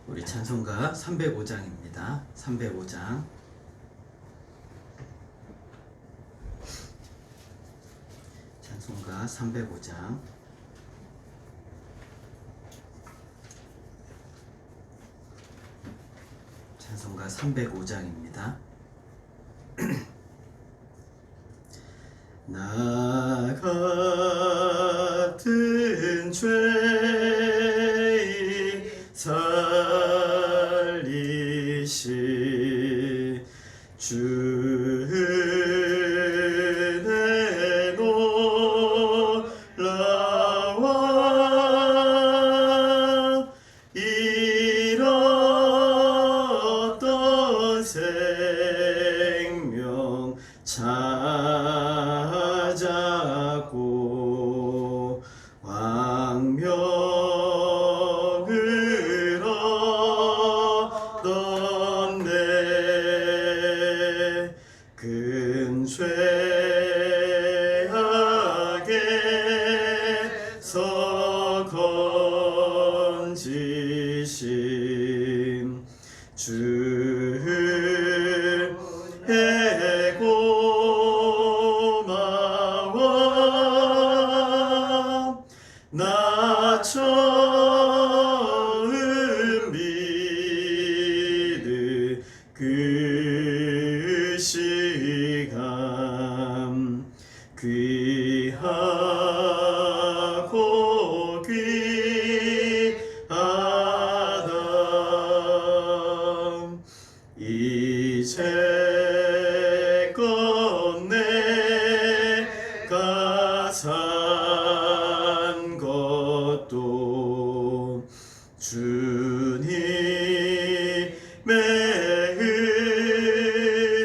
우리 찬송가 305장입니다. 305장. 찬송가 305장. 찬송가 305장입니다. 나 같은 죄인 살리시 주 은혜 놀라워 잃었던 생명 찾았고 광명을 얻었네. 근 죄악에서 건지심 주의 고마워. 나 처음 믿은 그 시간 귀하고 귀하다. 이제껏 내가 산 것도 주님의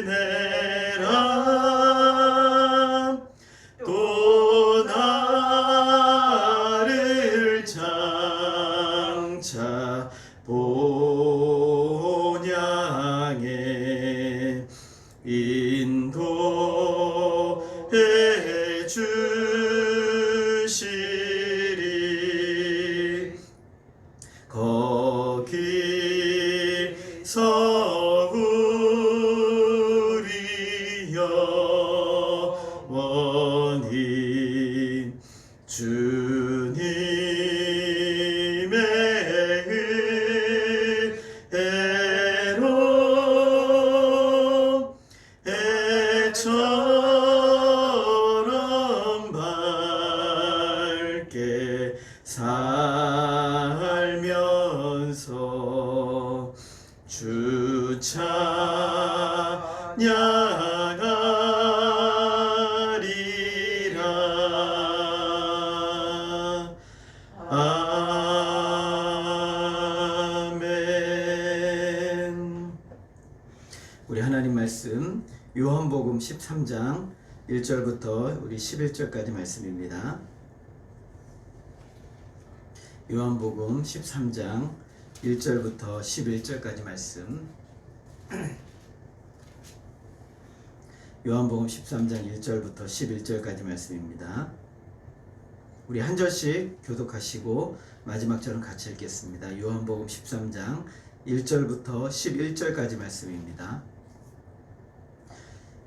은혜라. 또 나를 장차 본향에 인도해 주시리. 거기서 우리 영원히 주님의 은혜로 해처럼 밝게 살면서 주 찬양하리라. 아멘. 우리 하나님 말씀 요한복음 13장 1절부터 우리 11절까지 말씀입니다. 요한복음 13장 1절부터 11절까지 말씀. 요한복음 13장 1절부터 11절까지 말씀입니다. 우리 한 절씩 교독하시고 마지막 절은 같이 읽겠습니다. 요한복음 13장 1절부터 11절까지 말씀입니다.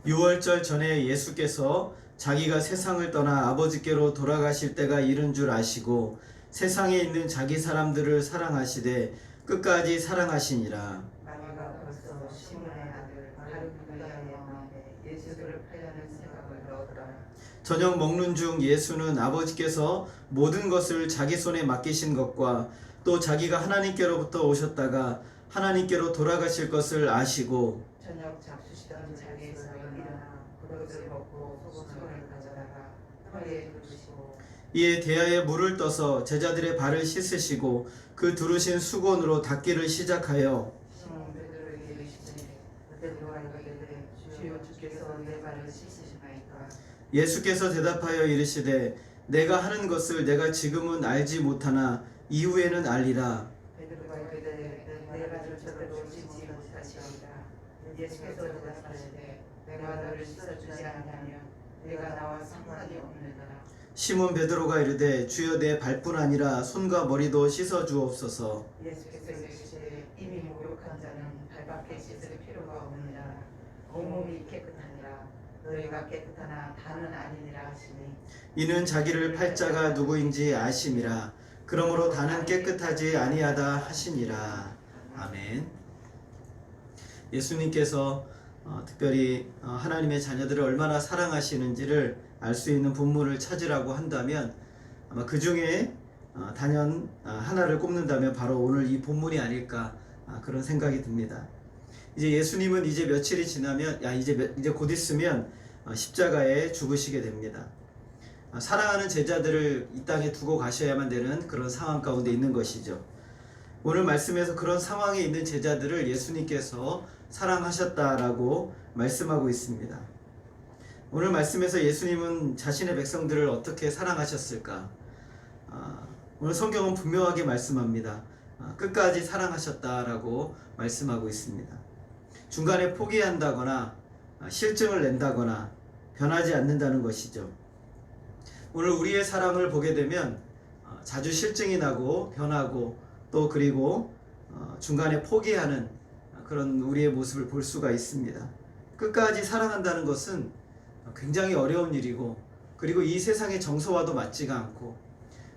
6월절 전에 예수께서 자기가 세상을 떠나 아버지께로 돌아가실 때가 이른 줄 아시고 세상에 있는 자기 사람들을 사랑하시되 끝까지 사랑하시니라. 마귀가 벌써 시몬의 아들 바르구다의 마음에 예수를 팔려는 생각을 넣었더라. 저녁 먹는 중 예수는 아버지께서 모든 것을 자기 손에 맡기신 것과 또 자기가 하나님께로부터 오셨다가 하나님께로 돌아가실 것을 아시고 저녁 잡수시던 자리에서 일어나 겉옷을 벗고 손을 가져다가 허리에 두르시고 이에 대야에 물을 떠서 제자들의 발을 씻으시고 그 두르신 수건으로 닦기를 시작하여 시몬 베드로에게 이르시되 베드로가 이르되 주여 주께서 내 발을 씻으시나이까. 예수께서 대답하여 이르시되 내가 하는 것을 내가 지금은 알지 못하나 이후에는 알리라. 베드로가 이르되 내 발을 절대로 씻지 못하시리라. 예수께서 대답하시되 내가 너를 씻어주지 않으면 내가 나와 상관이 없느니라. 시몬 베드로가 이르되 주여 내 발뿐 아니라 손과 머리도 씻어 주옵소서. 예수께서 이르시되 이미 목욕한 자는 발밖에 씻을 필요가 없느니라. 온몸이 깨끗하니라. 너희가 깨끗하나 다는 아니니라 하시니 이는 자기를 팔 자가 누구인지 아심이라. 그러므로 다는 깨끗하지 아니하다 하시니라. 아멘. 예수님께서 특별히 하나님의 자녀들을 얼마나 사랑하시는지를 알 수 있는 본문을 찾으라고 한다면 아마 그 중에 단연 하나를 꼽는다면 바로 오늘 이 본문이 아닐까 그런 생각이 듭니다. 이제 예수님은 이제 며칠이 지나면 이제 곧 있으면 십자가에 죽으시게 됩니다. 사랑하는 제자들을 이 땅에 두고 가셔야만 되는 그런 상황 가운데 있는 것이죠. 오늘 말씀에서 그런 상황에 있는 제자들을 예수님께서 사랑하셨다라고 말씀하고 있습니다. 오늘 말씀에서 예수님은 자신의 백성들을 어떻게 사랑하셨을까? 오늘 성경은 분명하게 말씀합니다. 끝까지 사랑하셨다라고 말씀하고 있습니다. 중간에 포기한다거나 실증을 낸다거나 변하지 않는다는 것이죠. 오늘 우리의 사랑을 보게 되면 자주 실증이 나고 변하고 또 그리고 중간에 포기하는 그런 우리의 모습을 볼 수가 있습니다. 끝까지 사랑한다는 것은 굉장히 어려운 일이고 그리고 이 세상의 정서와도 맞지가 않고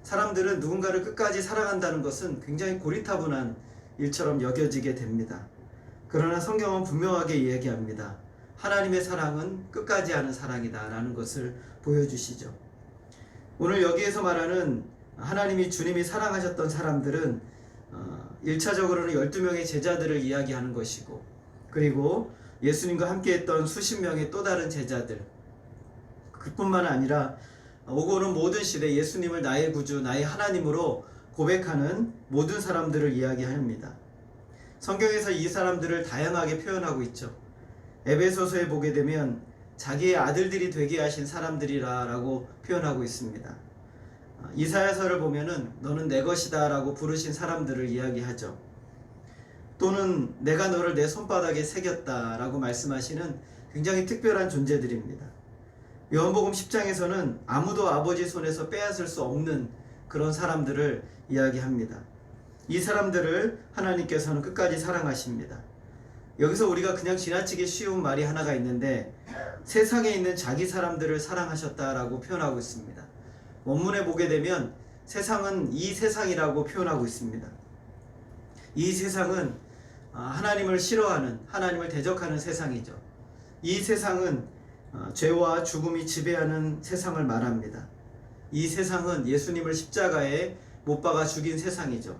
사람들은 누군가를 끝까지 사랑한다는 것은 굉장히 고리타분한 일처럼 여겨지게 됩니다. 그러나 성경은 분명하게 이야기합니다. 하나님의 사랑은 끝까지 하는 사랑이다 라는 것을 보여주시죠. 오늘 여기에서 말하는 하나님이 주님이 사랑하셨던 사람들은 1차적으로는 12명의 제자들을 이야기하는 것이고 그리고 예수님과 함께했던 수십 명의 또 다른 제자들 그뿐만 아니라 오고 오는 모든 시대 예수님을 나의 구주, 나의 하나님으로 고백하는 모든 사람들을 이야기합니다. 성경에서 이 사람들을 다양하게 표현하고 있죠. 에베소서에 보게 되면 자기의 아들들이 되게 하신 사람들이라 라고 표현하고 있습니다. 이사야서를 보면은 너는 내 것이다 라고 부르신 사람들을 이야기하죠. 또는 내가 너를 내 손바닥에 새겼다 라고 말씀하시는 굉장히 특별한 존재들입니다. 요한복음 10장에서는 아무도 아버지 손에서 빼앗을 수 없는 그런 사람들을 이야기합니다. 이 사람들을 하나님께서는 끝까지 사랑하십니다. 여기서 우리가 그냥 지나치기 쉬운 말이 하나가 있는데 세상에 있는 자기 사람들을 사랑하셨다라고 표현하고 있습니다. 원문에 보게 되면 세상은 이 세상이라고 표현하고 있습니다. 이 세상은 하나님을 싫어하는, 하나님을 대적하는 세상이죠. 이 세상은 죄와 죽음이 지배하는 세상을 말합니다. 이 세상은 예수님을 십자가에 못 박아 죽인 세상이죠.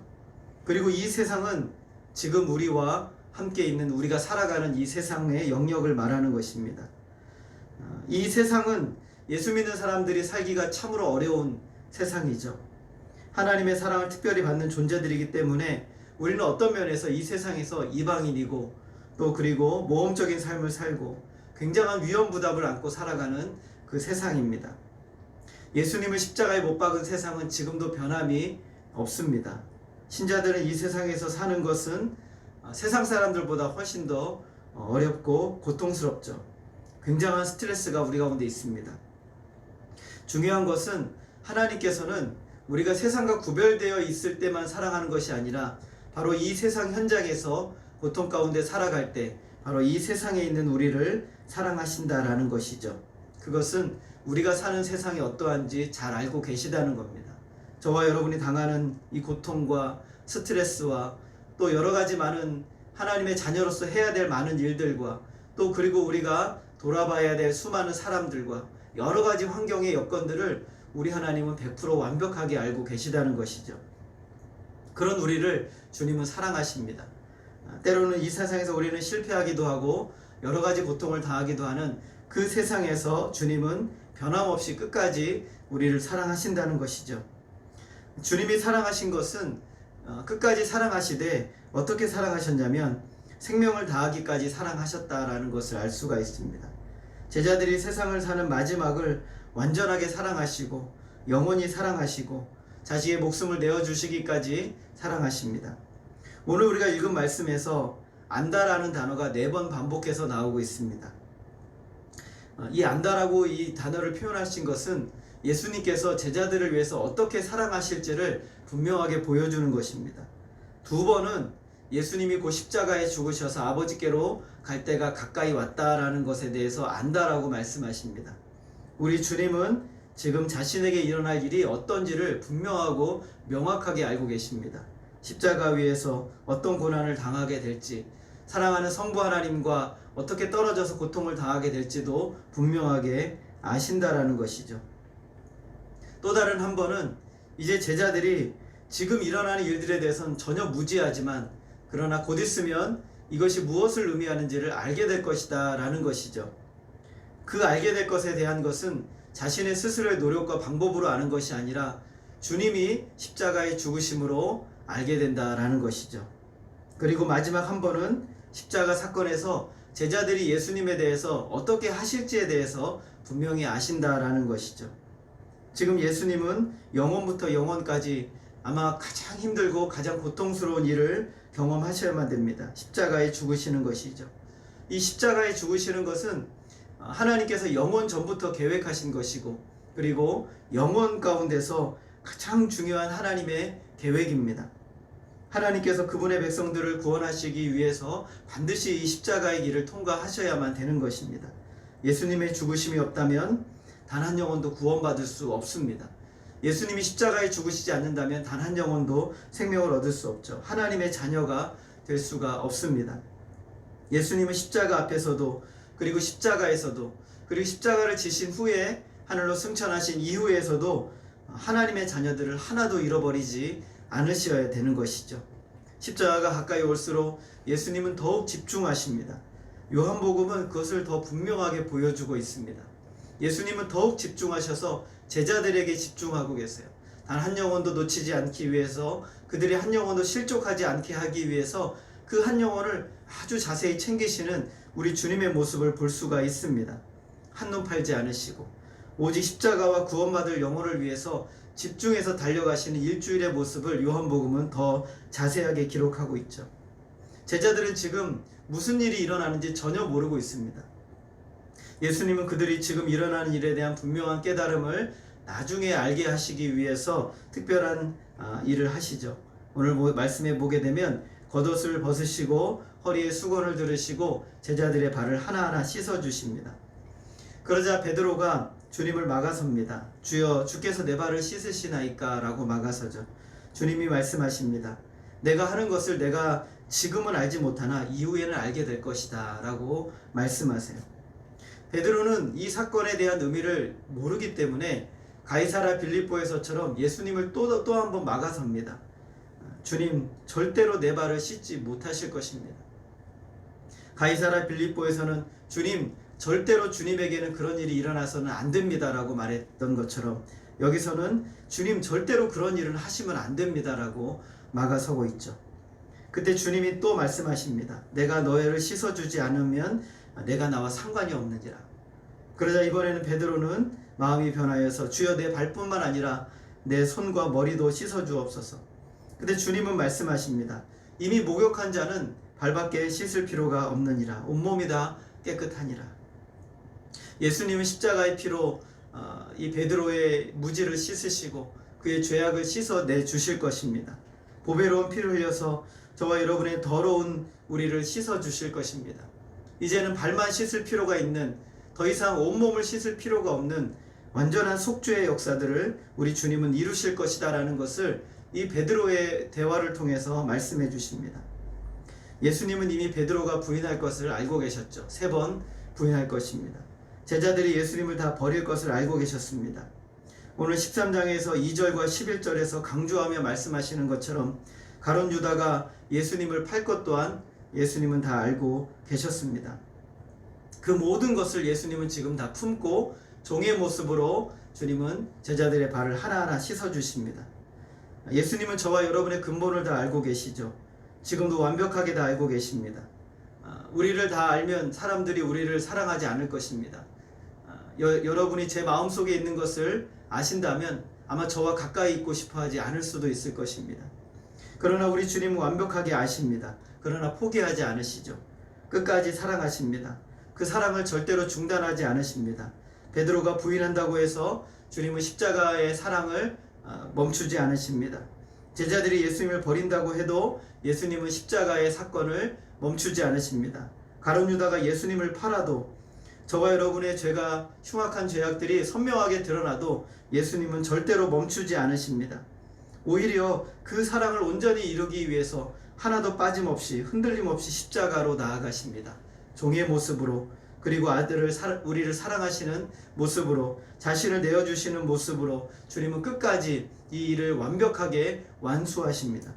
그리고 이 세상은 지금 우리와 함께 있는 우리가 살아가는 이 세상의 영역을 말하는 것입니다. 이 세상은 예수 믿는 사람들이 살기가 참으로 어려운 세상이죠. 하나님의 사랑을 특별히 받는 존재들이기 때문에 우리는 어떤 면에서 이 세상에서 이방인이고 또 그리고 모험적인 삶을 살고 굉장한 위험 부담을 안고 살아가는 그 세상입니다. 예수님을 십자가에 못 박은 세상은 지금도 변함이 없습니다. 신자들은 이 세상에서 사는 것은 세상 사람들보다 훨씬 더 어렵고 고통스럽죠. 굉장한 스트레스가 우리 가운데 있습니다. 중요한 것은 하나님께서는 우리가 세상과 구별되어 있을 때만 사랑하는 것이 아니라 바로 이 세상 현장에서 고통 가운데 살아갈 때 바로 이 세상에 있는 우리를 사랑하신다라는 것이죠. 그것은 우리가 사는 세상이 어떠한지 잘 알고 계시다는 겁니다. 저와 여러분이 당하는 이 고통과 스트레스와 또 여러 가지 많은 하나님의 자녀로서 해야 될 많은 일들과 또 그리고 우리가 돌아봐야 될 수많은 사람들과 여러 가지 환경의 여건들을 우리 하나님은 100% 완벽하게 알고 계시다는 것이죠. 그런 우리를 주님은 사랑하십니다. 때로는 이 세상에서 우리는 실패하기도 하고 여러 가지 고통을 당하기도 하는 그 세상에서 주님은 변함없이 끝까지 우리를 사랑하신다는 것이죠. 주님이 사랑하신 것은 끝까지 사랑하시되 어떻게 사랑하셨냐면 생명을 다하기까지 사랑하셨다라는 것을 알 수가 있습니다. 제자들이 세상을 사는 마지막을 완전하게 사랑하시고 영원히 사랑하시고 자신의 목숨을 내어주시기까지 사랑하십니다. 오늘 우리가 읽은 말씀에서 안다라는 단어가 4번 반복해서 나오고 있습니다. 이 안다라고 이 단어를 표현하신 것은 예수님께서 제자들을 위해서 어떻게 사랑하실지를 분명하게 보여주는 것입니다. 두 번은 예수님이 곧 십자가에 죽으셔서 아버지께로 갈 때가 가까이 왔다라는 것에 대해서 안다라고 말씀하십니다. 우리 주님은 지금 자신에게 일어날 일이 어떤지를 분명하고 명확하게 알고 계십니다. 십자가 위에서 어떤 고난을 당하게 될지, 사랑하는 성부 하나님과 어떻게 떨어져서 고통을 당하게 될지도 분명하게 아신다라는 것이죠. 또 다른 한 번은 이제 제자들이 지금 일어나는 일들에 대해서는 전혀 무지하지만 그러나 곧 있으면 이것이 무엇을 의미하는지를 알게 될 것이다 라는 것이죠. 그 알게 될 것에 대한 것은 자신의 스스로의 노력과 방법으로 아는 것이 아니라 주님이 십자가의 죽으심으로 알게 된다라는 것이죠. 그리고 마지막 한 번은 십자가 사건에서 제자들이 예수님에 대해서 어떻게 하실지에 대해서 분명히 아신다라는 것이죠. 지금 예수님은 영원부터 영원까지 아마 가장 힘들고 가장 고통스러운 일을 경험하셔야만 됩니다. 십자가에 죽으시는 것이죠. 이 십자가에 죽으시는 것은 하나님께서 영원 전부터 계획하신 것이고, 그리고 영원 가운데서 가장 중요한 하나님의 계획입니다. 하나님께서 그분의 백성들을 구원하시기 위해서 반드시 이 십자가의 길을 통과하셔야만 되는 것입니다. 예수님의 죽으심이 없다면 단 한 영혼도 구원받을 수 없습니다. 예수님이 십자가에 죽으시지 않는다면 단 한 영혼도 생명을 얻을 수 없죠. 하나님의 자녀가 될 수가 없습니다. 예수님은 십자가 앞에서도, 그리고 십자가에서도, 그리고 십자가를 지신 후에 하늘로 승천하신 이후에서도 하나님의 자녀들을 하나도 잃어버리지 않으셔야 되는 것이죠. 십자가가 가까이 올수록 예수님은 더욱 집중하십니다. 요한복음은 그것을 더 분명하게 보여주고 있습니다. 예수님은 더욱 집중하셔서 제자들에게 집중하고 계세요. 단 한 영혼도 놓치지 않기 위해서, 그들이 한 영혼도 실족하지 않게 하기 위해서 그 한 영혼을 아주 자세히 챙기시는 우리 주님의 모습을 볼 수가 있습니다. 한눈 팔지 않으시고 오직 십자가와 구원받을 영혼을 위해서 집중해서 달려가시는 일주일의 모습을 요한복음은 더 자세하게 기록하고 있죠. 제자들은 지금 무슨 일이 일어나는지 전혀 모르고 있습니다. 예수님은 그들이 지금 일어나는 일에 대한 분명한 깨달음을 나중에 알게 하시기 위해서 특별한 일을 하시죠. 오늘 말씀에 보게 되면 겉옷을 벗으시고 허리에 수건을 두르시고 제자들의 발을 하나하나 씻어주십니다. 그러자 베드로가 주님을 막아섭니다. 주여, 주께서 내 발을 씻으시나이까? 라고 막아서죠. 주님이 말씀하십니다. 내가 하는 것을 내가 지금은 알지 못하나 이후에는 알게 될 것이다 라고 말씀하세요. 베드로는 이 사건에 대한 의미를 모르기 때문에 가이사라 빌립보에서처럼 예수님을 또 한 번 막아섭니다. 주님, 절대로 내 발을 씻지 못하실 것입니다. 가이사라 빌립보에서는 주님, 절대로 주님에게는 그런 일이 일어나서는 안 됩니다 라고 말했던 것처럼 여기서는 주님, 절대로 그런 일은 하시면 안 됩니다 라고 막아서고 있죠. 그때 주님이 또 말씀하십니다. 내가 너희를 씻어주지 않으면 내가 나와 상관이 없느니라. 그러자 이번에는 베드로는 마음이 변하여서 주여, 내 발뿐만 아니라 내 손과 머리도 씻어주옵소서. 근데 주님은 말씀하십니다. 이미 목욕한 자는 발밖에 씻을 필요가 없느니라. 온몸이 다 깨끗하니라. 예수님은 십자가의 피로 이 베드로의 무지를 씻으시고 그의 죄악을 씻어내 주실 것입니다. 보배로운 피를 흘려서 저와 여러분의 더러운 우리를 씻어 주실 것입니다. 이제는 발만 씻을 필요가 있는, 더 이상 온몸을 씻을 필요가 없는 완전한 속죄의 역사들을 우리 주님은 이루실 것이다 라는 것을 이 베드로의 대화를 통해서 말씀해 주십니다. 예수님은 이미 베드로가 부인할 것을 알고 계셨죠. 3번 부인할 것입니다. 제자들이 예수님을 다 버릴 것을 알고 계셨습니다. 오늘 13장에서 2절과 11절에서 강조하며 말씀하시는 것처럼 가룟 유다가 예수님을 팔 것 또한 예수님은 다 알고 계셨습니다. 그 모든 것을 예수님은 지금 다 품고 종의 모습으로 주님은 제자들의 발을 하나하나 씻어주십니다. 예수님은 저와 여러분의 근본을 다 알고 계시죠. 지금도 완벽하게 다 알고 계십니다. 우리를 다 알면 사람들이 우리를 사랑하지 않을 것입니다. 여러분이 제 마음속에 있는 것을 아신다면 아마 저와 가까이 있고 싶어 하지 않을 수도 있을 것입니다. 그러나 우리 주님은 완벽하게 아십니다. 그러나 포기하지 않으시죠. 끝까지 사랑하십니다. 그 사랑을 절대로 중단하지 않으십니다. 베드로가 부인한다고 해서 주님은 십자가의 사랑을 멈추지 않으십니다. 제자들이 예수님을 버린다고 해도 예수님은 십자가의 사건을 멈추지 않으십니다. 가룟 유다가 예수님을 팔아도 저와 여러분의 죄가 흉악한 죄악들이 선명하게 드러나도 예수님은 절대로 멈추지 않으십니다. 오히려 그 사랑을 온전히 이루기 위해서 하나도 빠짐없이 흔들림 없이 십자가로 나아가십니다. 종의 모습으로, 그리고 우리를 사랑하시는 모습으로, 자신을 내어주시는 모습으로 주님은 끝까지 이 일을 완벽하게 완수하십니다.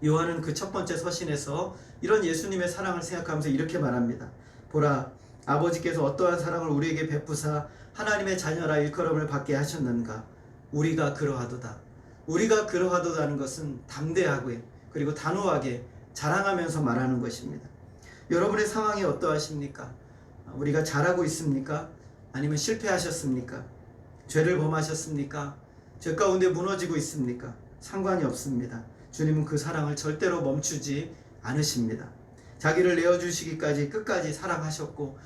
요한은 그 첫 번째 서신에서 이런 예수님의 사랑을 생각하면서 이렇게 말합니다. 보라, 아버지께서 어떠한 사랑을 우리에게 베푸사 하나님의 자녀라 일컬음을 받게 하셨는가. 우리가 그러하도다. 우리가 그러하도다는 것은 담대하고 그리고 단호하게 자랑하면서 말하는 것입니다. 여러분의 상황이 어떠하십니까? 우리가 잘하고 있습니까? 아니면 실패하셨습니까? 죄를 범하셨습니까? 죄 가운데 무너지고 있습니까? 상관이 없습니다. 주님은 그 사랑을 절대로 멈추지 않으십니다. 자기를 내어주시기까지 끝까지 사랑하셨고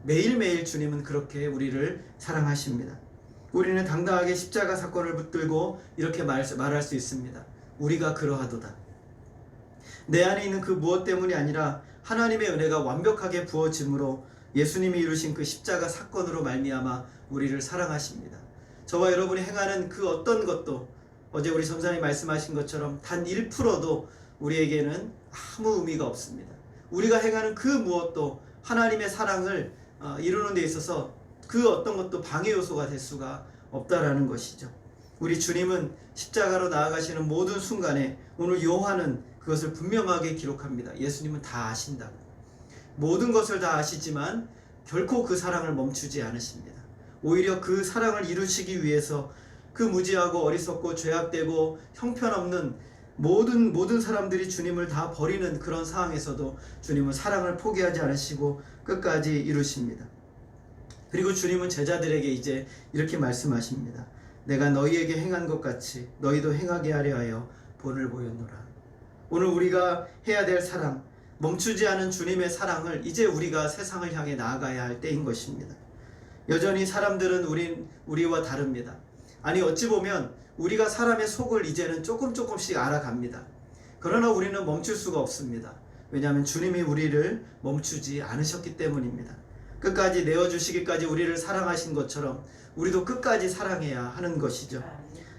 매일매일 주님은 그렇게 우리를 사랑하십니다. 우리는 당당하게 십자가 사건을 붙들고 이렇게 말할 수 있습니다. 우리가 그러하도다. 내 안에 있는 그 무엇 때문이 아니라 하나님의 은혜가 완벽하게 부어짐으로 예수님이 이루신 그 십자가 사건으로 말미암아 우리를 사랑하십니다. 저와 여러분이 행하는 그 어떤 것도 어제 우리 전사님 말씀하신 것처럼 단 1%도 우리에게는 아무 의미가 없습니다. 우리가 행하는 그 무엇도 하나님의 사랑을 이루는 데 있어서 그 어떤 것도 방해 요소가 될 수가 없다라는 것이죠. 우리 주님은 십자가로 나아가시는 모든 순간에 오늘 요한은 그것을 분명하게 기록합니다. 예수님은 다 아신다고. 모든 것을 다 아시지만 결코 그 사랑을 멈추지 않으십니다. 오히려 그 사랑을 이루시기 위해서 그 무지하고 어리석고 죄악되고 형편없는 모든 사람들이 주님을 다 버리는 그런 상황에서도 주님은 사랑을 포기하지 않으시고 끝까지 이루십니다. 그리고 주님은 제자들에게 이제 이렇게 말씀하십니다. 내가 너희에게 행한 것 같이 너희도 행하게 하려 하여 본을 보였노라. 오늘 우리가 해야 될 사랑, 멈추지 않은 주님의 사랑을 이제 우리가 세상을 향해 나아가야 할 때인 것입니다. 여전히 사람들은 우리와 다릅니다. 아니 어찌 보면 우리가 사람의 속을 이제는 조금씩 알아갑니다. 그러나 우리는 멈출 수가 없습니다. 왜냐하면 주님이 우리를 멈추지 않으셨기 때문입니다. 끝까지 내어주시기까지 우리를 사랑하신 것처럼 우리도 끝까지 사랑해야 하는 것이죠.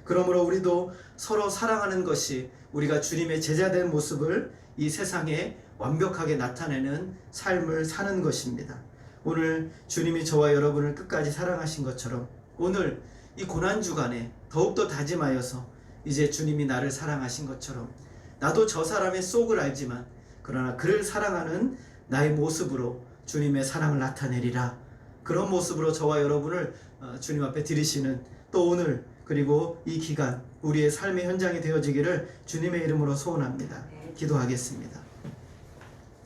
그러므로 우리도 서로 사랑하는 것이 우리가 주님의 제자된 모습을 이 세상에 완벽하게 나타내는 삶을 사는 것입니다. 오늘 주님이 저와 여러분을 끝까지 사랑하신 것처럼 오늘 이 고난주간에 더욱더 다짐하여서 이제 주님이 나를 사랑하신 것처럼 나도 저 사람의 속을 알지만 그러나 그를 사랑하는 나의 모습으로 주님의 사랑을 나타내리라. 그런 모습으로 저와 여러분을 주님 앞에 드리시는 또 오늘 그리고 이 기간 우리의 삶의 현장이 되어지기를 주님의 이름으로 소원합니다. 기도하겠습니다.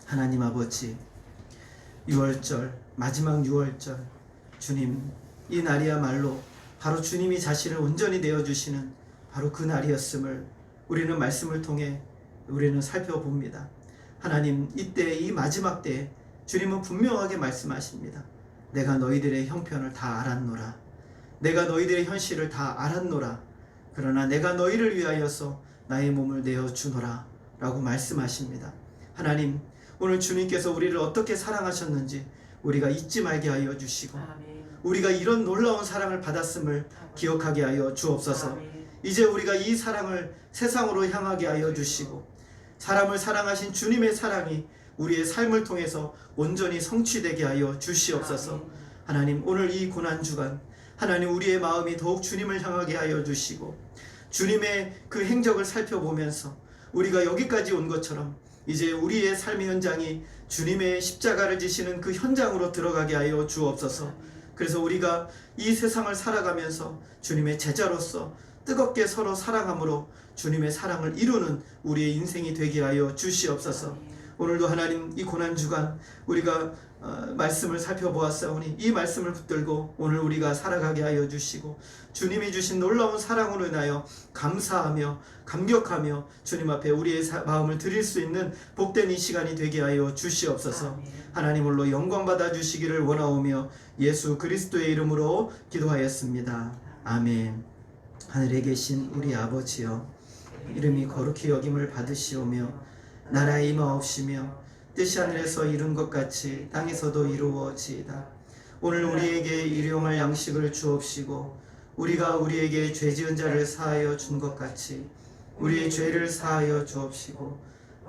하나님 아버지, 6월절 마지막 6월절 주님, 이 날이야말로 바로 주님이 자신을 온전히 내어주시는 바로 그 날이었음을 우리는 말씀을 통해 우리는 살펴봅니다. 하나님, 이때 이 마지막 때에 주님은 분명하게 말씀하십니다. 내가 너희들의 형편을 다 알았노라. 내가 너희들의 현실을 다 알았노라. 그러나 내가 너희를 위하여서 나의 몸을 내어주노라 라고 말씀하십니다. 하나님, 오늘 주님께서 우리를 어떻게 사랑하셨는지 우리가 잊지 말게 하여 주시고 우리가 이런 놀라운 사랑을 받았음을 기억하게 하여 주옵소서. 이제 우리가 이 사랑을 세상으로 향하게 하여 주시고 사람을 사랑하신 주님의 사랑이 우리의 삶을 통해서 온전히 성취되게 하여 주시옵소서. 하나님, 오늘 이 고난주간 하나님 우리의 마음이 더욱 주님을 향하게 하여 주시고 주님의 그 행적을 살펴보면서 우리가 여기까지 온 것처럼 이제 우리의 삶의 현장이 주님의 십자가를 지시는 그 현장으로 들어가게 하여 주옵소서. 그래서 우리가 이 세상을 살아가면서 주님의 제자로서 뜨겁게 서로 사랑함으로 주님의 사랑을 이루는 우리의 인생이 되게 하여 주시옵소서. 오늘도 하나님 이 고난주간 우리가 말씀을 살펴보았사오니 이 말씀을 붙들고 오늘 우리가 살아가게 하여 주시고 주님이 주신 놀라운 사랑으로 인하여 감사하며 감격하며 주님 앞에 우리의 마음을 드릴 수 있는 복된 이 시간이 되게 하여 주시옵소서. 하나님 홀로 영광 받아 주시기를 원하오며 예수 그리스도의 이름으로 기도하였습니다. 아멘. 하늘에 계신 우리 아버지여, 이름이 거룩히 여김을 받으시오며 나라에 임하옵시며 뜻이 하늘에서 이룬 것 같이 땅에서도 이루어지이다. 오늘 우리에게 일용할 양식을 주옵시고 우리가 우리에게 죄지은 자를 사하여 준 것 같이 우리의 죄를 사하여 주옵시고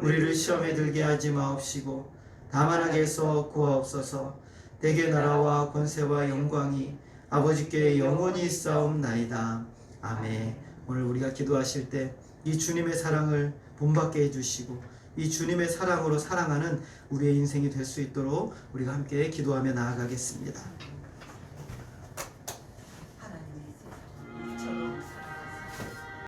우리를 시험에 들게 하지 마옵시고 다만 악에서 구하옵소서. 대개 나라와 권세와 영광이 아버지께 영원히 있사옵나이다. 아멘. 오늘 우리가 기도하실 때 이 주님의 사랑을 본받게 해주시고 이 주님의 사랑으로 사랑하는 우리의 인생이 될 수 있도록 우리가 함께 기도하며 나아가겠습니다.